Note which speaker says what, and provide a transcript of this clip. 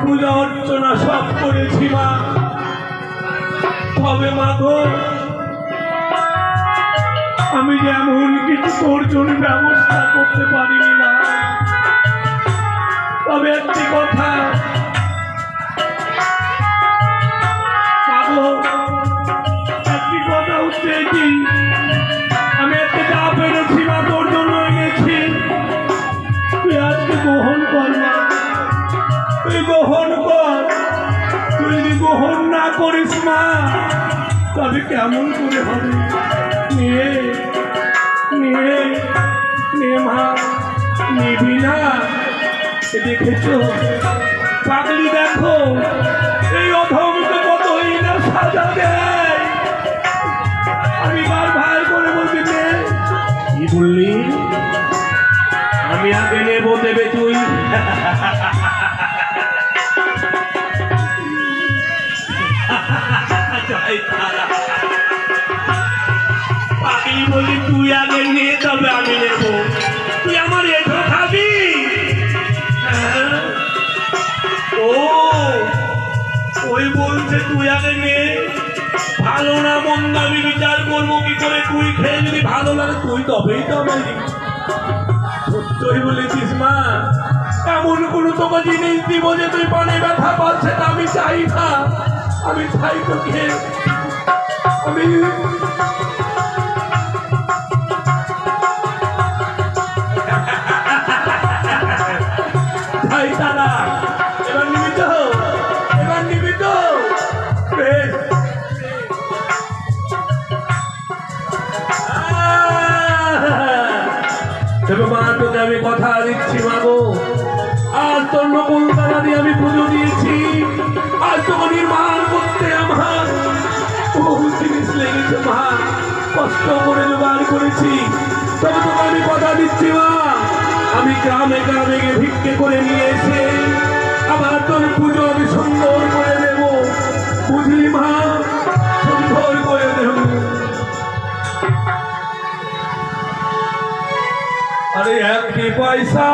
Speaker 1: পূজা অর্চনা সব করেছি মা, তবে মা গো আমি যেমন কিছু তোর জন্য ব্যবস্থা করতে পারিনি না। তবে একটি কথা একটি কথা হচ্ছে কি, আমি একটা যা পেরেছি মা তোর জন্য এনেছি, তুই আজকে গ্রহণ কর মা, তুই গ্রহণ কর। তুই যদি গ্রহণ না করিস মা তবে কেমন করে হবে? নিয়ে নিয়ে নিয়ে মা, নিবি না? দেখেছ পাগলি, দেখো এই অধমকে কতই না সাজা দেয়। আমি বার ভাই করে বলছি নে। কি বললি? আমি আগে নেবো, দেবে তুই? পাগলি বলি তুই আগে নিয়ে তবে আমি নেব। তুই আমার এটো খাবি? ও ওই বলছে তুই আগে নে, ভালো না মন্দ আমি বিচার করবো কি করে, তুই খেয়ে যদি ভালো লাগে তুই তবেই তো আমায় দিবি। সত্যই বলেছিস মা, এমন কোনো তোকে জিনিস দিব যে তুই পানে ব্যথা পাস, সেটা আমি চাই না। আমি চাই তোকে, আমি চাই তারা। এবার নিবি তো? এবার নিবি তো? বেশ, তবে মা তোকে আমি কথা দিচ্ছি মা গো, আর তোর নকুল দানা দিয়ে আমি পুজো দিয়েছি, আর তোকে নির্মাণ করতে আমার বহু জিনিস লেগেছে মা, কষ্ট করে জোগাড় করেছি। তবে তোকে আমি কথা দিচ্ছি মা, আমি গ্রামে গ্রামে গিয়ে ভিক্ষে করে নিয়ে এসে আবার তোর পুজো আমি সুন্দর করে দেব, বুঝলি মা? সুন্দর করে দেব। আরে একটি পয়সা